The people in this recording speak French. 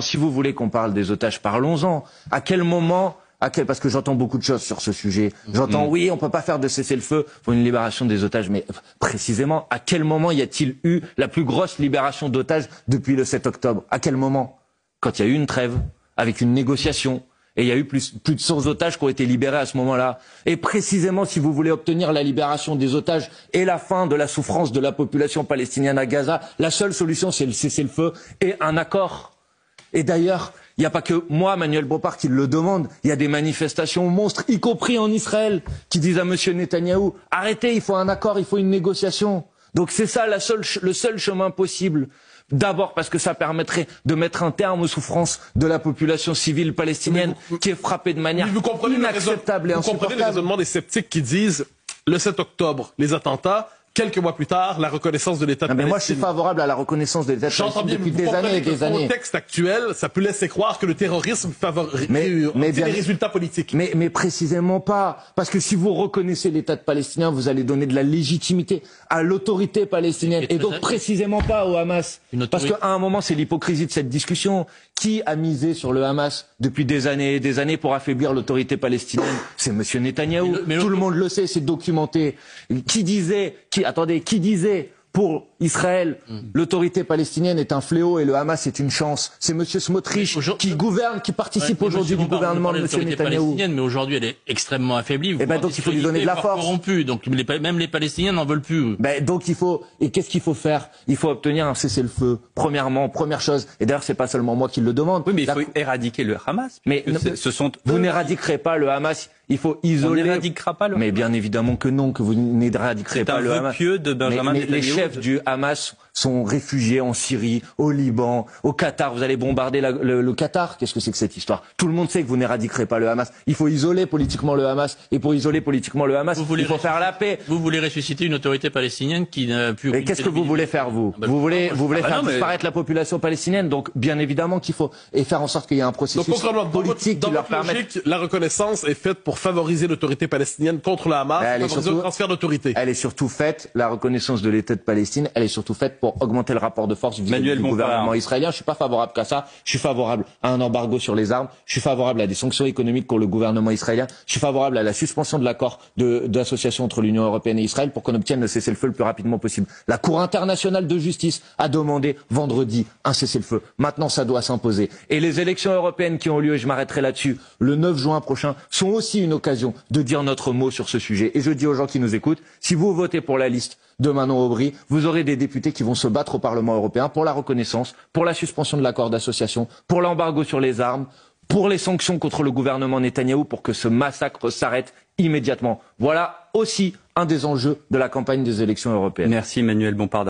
Si vous voulez qu'on parle des otages, parlons-en. À quel moment, parce que j'entends beaucoup de choses sur ce sujet. J'entends, oui, on peut pas faire de cessez-le-feu pour une libération des otages, mais précisément, à quel moment y a-t-il eu la plus grosse libération d'otages depuis le 7 octobre? À quel moment? Quand il y a eu une trêve, avec une négociation. Et il y a eu plus de 100 otages qui ont été libérés à ce moment-là. Et précisément, si vous voulez obtenir la libération des otages et la fin de la souffrance de la population palestinienne à Gaza, la seule solution, c'est le cessez-le-feu et un accord. Et d'ailleurs, il n'y a pas que moi, Manuel Bompard, qui le demande. Il y a des manifestations monstres, y compris en Israël, qui disent à M. Netanyahou, arrêtez, il faut un accord, il faut une négociation. Donc c'est ça le seul chemin possible. D'abord parce que ça permettrait de mettre un terme aux souffrances de la population civile palestinienne qui est frappée de manière inacceptable et insupportable. Vous comprenez le raisonnement des sceptiques qui disent le 7 octobre, les attentats, quelques mois plus tard, la reconnaissance de l'État de Palestine. Mais moi, je suis favorable à la reconnaissance de l'État de Palestine depuis des années et des années. Dans le contexte actuel, ça peut laisser croire que le terrorisme favorise des résultats politiques. Mais précisément pas. Parce que si vous reconnaissez l'État de palestinien, vous allez donner de la légitimité à l'autorité palestinienne. Et donc précisément pas au Hamas. Parce qu'à un moment, c'est l'hypocrisie de cette discussion. Qui a misé sur le Hamas depuis des années et des années pour affaiblir l'autorité palestinienne? C'est M. Netanyahou. Tout le monde le sait, c'est documenté. Qui disait pour Israël, l'autorité palestinienne est un fléau et le Hamas est une chance? C'est M. Smotrich qui gouverne, qui participe aujourd'hui du gouvernement de M. Netanyahou. Mais aujourd'hui, elle est extrêmement affaiblie. Et donc il faut lui donner de la force. Corrompue, donc même les Palestiniens n'en veulent plus. Donc et qu'est-ce qu'il faut faire? Il faut obtenir un cessez-le-feu. Premièrement, première chose. Et d'ailleurs, c'est pas seulement moi qui le demande. Oui, mais il faut éradiquer le Hamas. Mais vous n'éradiquerez pas le Hamas. Il faut isoler. On n'éradiquera pas le Hamas. Mais bien évidemment que non, que vous n'éradiquerez pas le Hamas. C'est un vœu pieux de Benjamin Netanyahu. Les chefs du Hamas sont réfugiés en Syrie, au Liban, au Qatar. Vous allez bombarder le Qatar. Qu'est-ce que c'est que cette histoire? Tout le monde sait que vous n'éradiquerez pas le Hamas. Il faut isoler politiquement le Hamas. Et pour isoler politiquement le Hamas, il faut faire la paix. Vous voulez ressusciter une autorité palestinienne qui n'a plus... Mais qu'est-ce que vous voulez faire, vous? Vous voulez faire disparaître la population palestinienne. Donc, bien évidemment qu'il faut... Et faire en sorte qu'il y ait un processus politique qui leur permette... La reconnaissance est faite pour favoriser l'autorité palestinienne contre le Hamas, favoriser le transfert d'autorité. Elle est surtout faite, la reconnaissance de l'État de Palestine, elle est surtout faite pour augmenter le rapport de force vis-à-vis du gouvernement israélien. Je suis pas favorable qu'à ça. Je suis favorable à un embargo sur les armes. Je suis favorable à des sanctions économiques pour le gouvernement israélien. Je suis favorable à la suspension de l'accord d'association entre l'Union européenne et Israël pour qu'on obtienne le cessez-le-feu le plus rapidement possible. La Cour internationale de justice a demandé vendredi un cessez-le-feu. Maintenant, ça doit s'imposer. Et les élections européennes qui ont lieu, et je m'arrêterai là-dessus, le 9 juin prochain, sont aussi une occasion de dire notre mot sur ce sujet. Et je dis aux gens qui nous écoutent, si vous votez pour la liste de Manon Aubry, vous aurez des députés qui vont se battre au Parlement européen pour la reconnaissance, pour la suspension de l'accord d'association, pour l'embargo sur les armes, pour les sanctions contre le gouvernement Netanyahou, pour que ce massacre s'arrête immédiatement. Voilà aussi un des enjeux de la campagne des élections européennes. Merci Manuel Bompard.